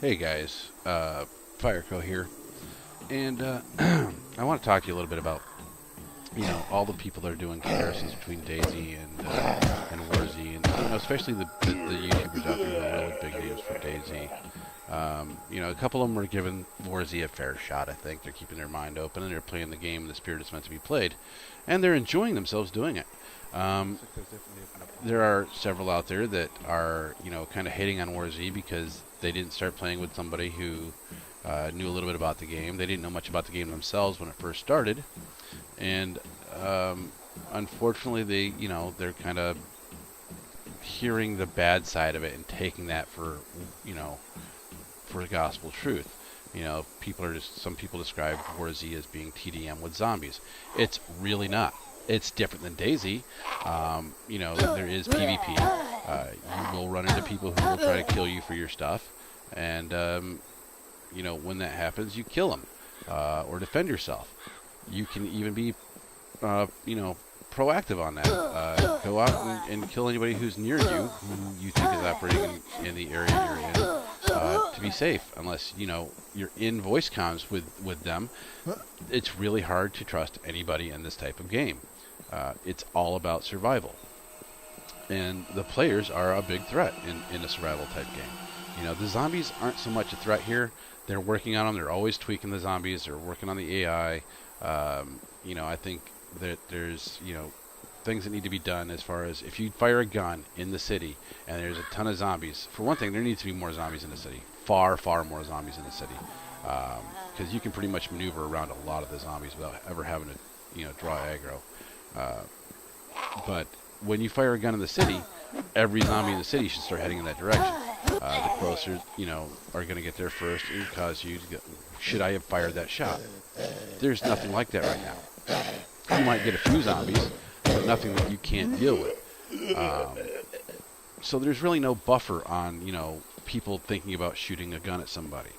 Hey guys, Fireco here, and I want to talk to you a little bit about all the people that are doing comparisons between Daisy and Warzy, and especially the YouTubers out there who are really big names for Daisy. A couple of them are giving Warzy a fair shot. I think they're keeping their mind open and they're playing the game in the spirit it's meant to be played, and they're enjoying themselves doing it. There are several out there that are, kind of hating on Warzy because they didn't start playing with somebody who knew a little bit about the game. They didn't know much about the game themselves when it first started, and unfortunately, they're kind of hearing the bad side of it and taking that for gospel truth. Some people describe Warzy as being TDM with zombies. It's really not. It's different than Daisy. There is PvP. You will run into people who will try to kill you for your stuff, and when that happens, you kill them or defend yourself. You can even be, proactive on that. Go out and kill anybody who's near you who you think is operating in the area you're in. To be safe, unless you're in voice comms with them. It's really hard to trust anybody in this type of game. It's all about survival, and the players are a big threat in a survival type game. The zombies aren't so much a threat here. They're working on them. They're always tweaking the zombies. They're working on the AI. I think that there's things that need to be done as far as if you fire a gun in the city and there's a ton of zombies. For one thing, there needs to be more zombies in the city. Far, far more zombies in the city, because you can pretty much maneuver around a lot of the zombies without ever having to draw aggro. But when you fire a gun in the city, every zombie in the city should start heading in that direction. The closer, are going to get there first and cause you to go, should I have fired that shot? There's nothing like that right now. You might get a few zombies, but nothing that you can't deal with. So there's really no buffer on, people thinking about shooting a gun at somebody.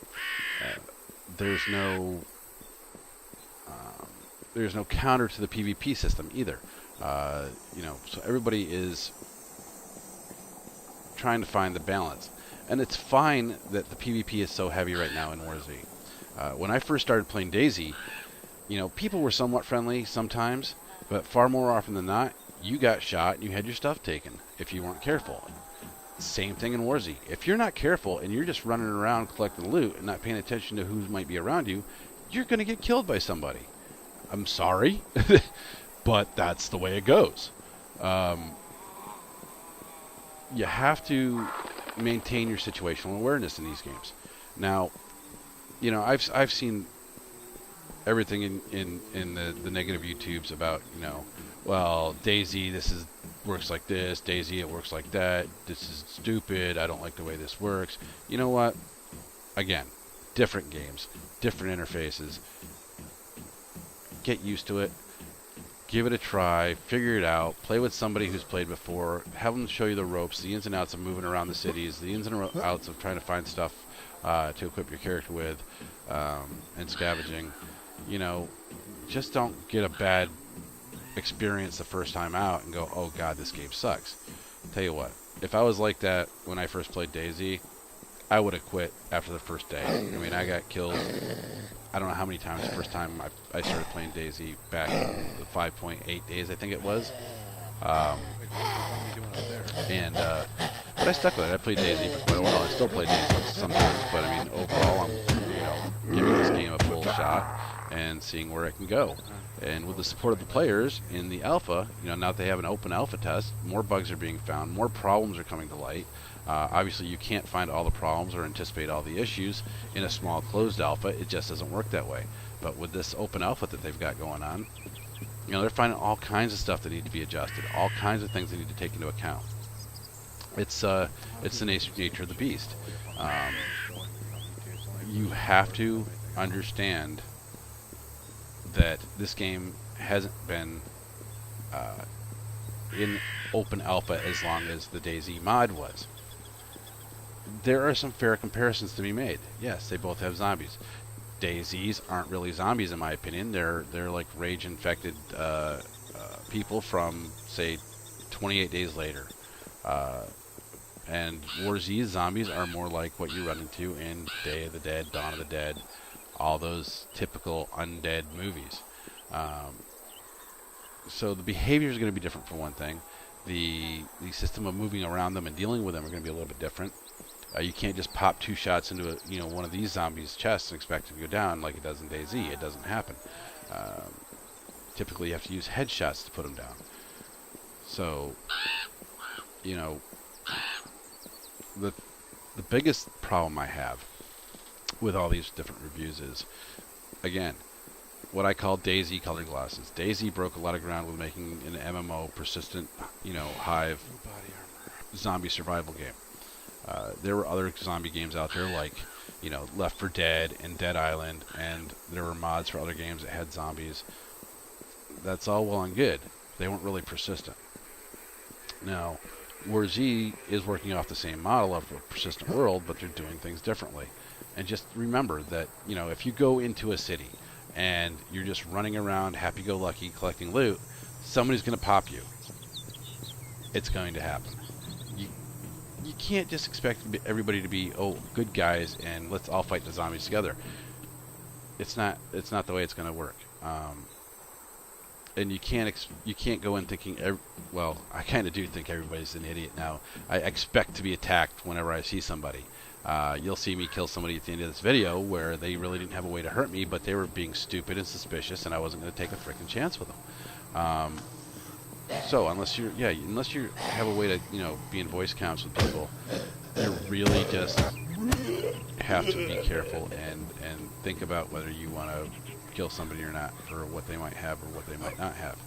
There's no counter to the PvP system either. So everybody is trying to find the balance. And it's fine that the PvP is so heavy right now in Warzy. When I first started playing Daisy, people were somewhat friendly sometimes, but far more often than not, you got shot and you had your stuff taken if you weren't careful. Same thing in Warzy. If you're not careful and you're just running around collecting loot and not paying attention to who might be around you, you're going to get killed by somebody. I'm sorry, but that's the way it goes. You have to maintain your situational awareness in these games. Now, I've seen everything in the negative YouTubes about, well, Daisy, works like this. Daisy, it works like that. This is stupid. I don't like the way this works. You know what? Again, different games, different interfaces. Get used to it. Give it a try. Figure it out. Play with somebody who's played before. Have them show you the ropes, the ins and outs of moving around the cities, the ins and outs of trying to find stuff to equip your character with, and scavenging. Just don't get a bad experience the first time out and go, oh god, this game sucks. Tell you what, if I was like that when I first played Daisy, I would have quit after the first day. I mean, I got killed, I don't know how many times the first time I started playing Daisy back in the 5.8 days, I think it was. But I stuck with it. I played Daisy for quite a while. I still play Daisy sometimes, but I mean, overall, I'm giving this game a full shot and seeing where it can go. And with the support of the players in the alpha, now that they have an open alpha test, more bugs are being found, more problems are coming to light. Obviously, you can't find all the problems or anticipate all the issues in a small closed alpha. It just doesn't work that way. But with this open alpha that they've got going on, they're finding all kinds of stuff that need to be adjusted, all kinds of things they need to take into account. It's the nature of the beast. You have to understand that this game hasn't been in open alpha as long as the Daisy mod was. There are some fair comparisons to be made. Yes, they both have zombies. Daisies aren't really zombies in my opinion. They're like rage infected people from, say, 28 days later. And War Z zombies are more like what you run into in Day of the Dead, Dawn of the Dead, all those typical undead movies. Um, so the behavior is going to be different for one thing. The system of moving around them and dealing with them are going to be a little bit different. You can't just pop 2 shots into one of these zombies' chests and expect it to go down like it does in DayZ. It doesn't happen. Typically, you have to use headshots to put them down. So, the biggest problem I have with all these different reviews is, again, what I call DayZ color glasses. DayZ broke a lot of ground with making an MMO persistent, hive zombie survival game. There were other zombie games out there like, Left 4 Dead and Dead Island, and there were mods for other games that had zombies. That's all well and good. They weren't really persistent. Now, War Z is working off the same model of a persistent world, but they're doing things differently. And just remember that, if you go into a city and you're just running around happy-go-lucky collecting loot, somebody's going to pop you. It's going to happen. You can't just expect everybody to be, good guys, and let's all fight the zombies together. It's not the way it's going to work. And you can't go in thinking, I kind of do think everybody's an idiot now. I expect to be attacked whenever I see somebody. You'll see me kill somebody at the end of this video where they really didn't have a way to hurt me, but they were being stupid and suspicious, and I wasn't going to take a freaking chance with them. So unless you have a way to be in voice comms with people, you really just have to be careful and think about whether you want to kill somebody or not for what they might have or what they might not have.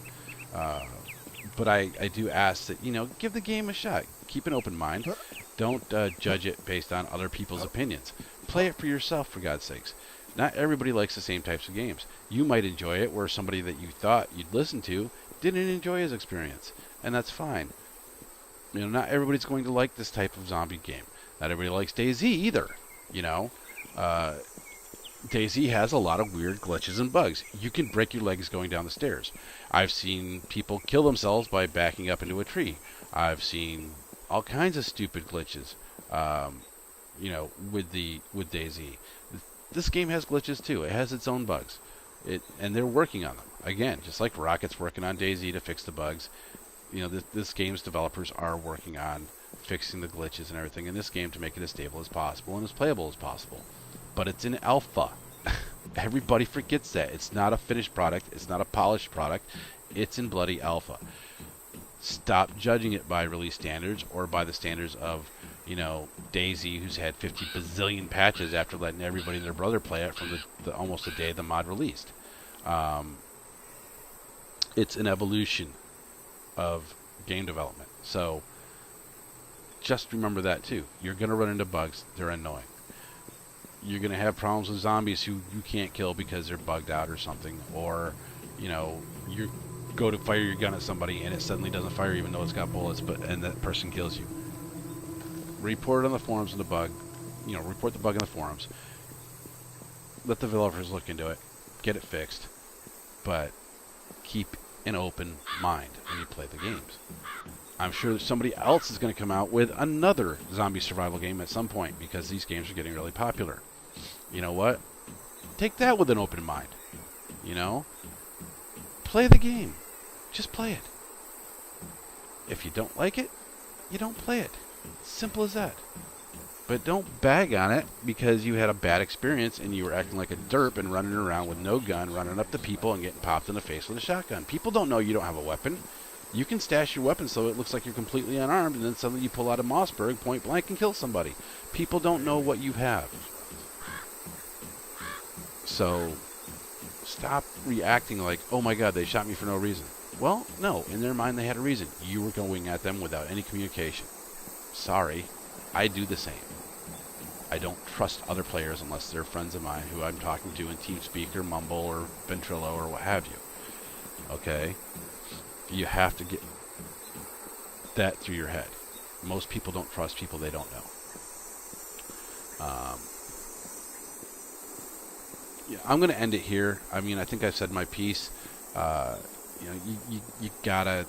But I do ask that give the game a shot. Keep an open mind. Don't judge it based on other people's opinions. Play it for yourself, for God's sakes. Not everybody likes the same types of games. You might enjoy it where somebody that you thought you'd listen to didn't enjoy his experience, and that's fine. Not everybody's going to like this type of zombie game. Not everybody likes DayZ either. DayZ has a lot of weird glitches and bugs. You can break your legs going down the stairs. I've seen people kill themselves by backing up into a tree. I've seen all kinds of stupid glitches, with DayZ. This game has glitches too. It has its own bugs. And they're working on them. Again, just like Rocket's working on DayZ to fix the bugs, this game's developers are working on fixing the glitches and everything in this game to make it as stable as possible and as playable as possible. But it's in alpha. Everybody forgets that. It's not a finished product. It's not a polished product. It's in bloody alpha. Stop judging it by release standards or by the standards of, DayZ, who's had 50 bazillion patches after letting everybody and their brother play it from the almost the day the mod released. It's an evolution of game development. So just remember that too. You're going to run into bugs. They're annoying. You're going to have problems with zombies who you can't kill because they're bugged out or something. Or, you go to fire your gun at somebody and it suddenly doesn't fire even though it's got bullets, and that person kills you. Report it on the forums of the bug. Report the bug in the forums. Let the developers look into it. Get it fixed. But keep an open mind when you play the games. I'm sure that somebody else is going to come out with another zombie survival game at some point because these games are getting really popular. You know what? Take that with an open mind. Play the game. Just play it. If you don't like it, you don't play it. Simple as that. But don't bag on it because you had a bad experience and you were acting like a derp and running around with no gun, running up to people and getting popped in the face with a shotgun. People don't know you don't have a weapon. You can stash your weapon so it looks like you're completely unarmed, and then suddenly you pull out a Mossberg point blank and kill somebody. People don't know what you have. So stop reacting like, oh my God, they shot me for no reason. Well, no, in their mind they had a reason. You were going at them without any communication. Sorry, I do the same. I don't trust other players unless they're friends of mine who I'm talking to in TeamSpeak or Mumble or Ventrilo or what have you. Okay? You have to get that through your head. Most people don't trust people they don't know. I'm going to end it here. I mean, I think I've said my piece. You gotta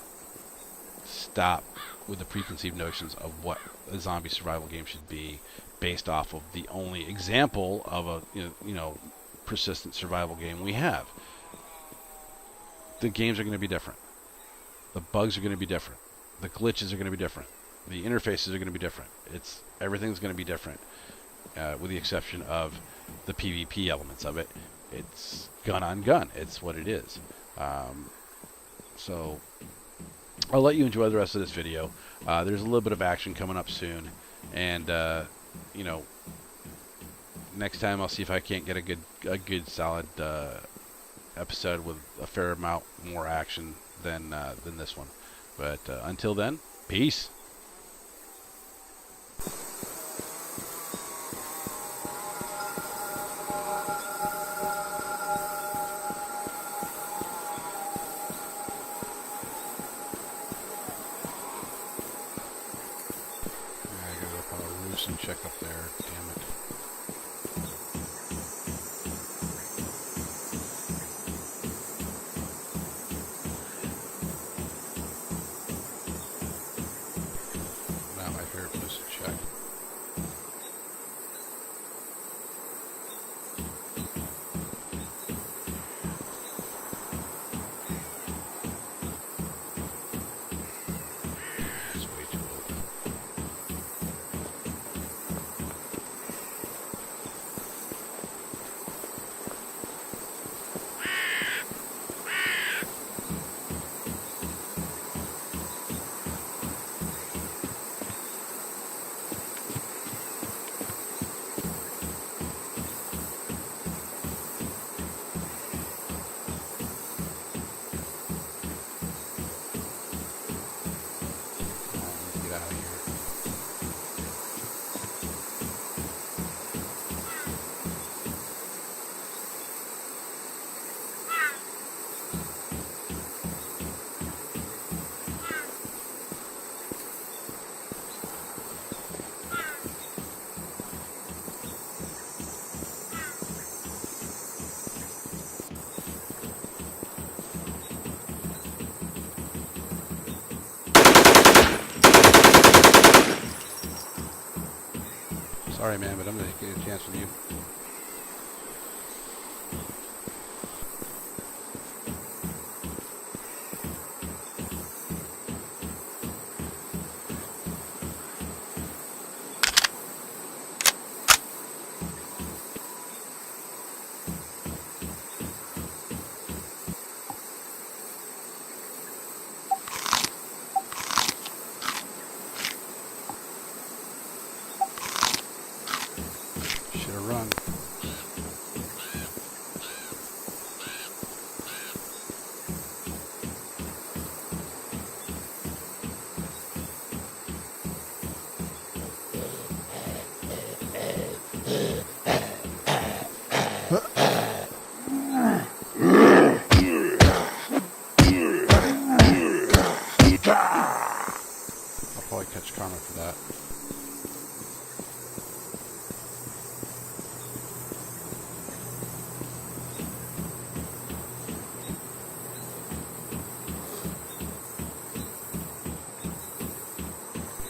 stop with the preconceived notions of what a zombie survival game should be, based off of the only example of a persistent survival game we have. The games are going to be different. The bugs are going to be different. The glitches are going to be different. The interfaces are going to be different. Everything's going to be different, with the exception of the PvP elements of it. It's gun on gun. It's what it is. So I'll let you enjoy the rest of this video. There's a little bit of action coming up soon, and next time I'll see if I can't get a good solid episode with a fair amount more action than this one. But until then, peace. I gotta go up on a roost and check up there. Damn it. Not my favorite place to check. It's way too open. Get out of here. Sorry, man, but I'm gonna get a chance from you. Should have run. I'll probably catch karma for that.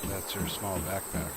That's her small backpack.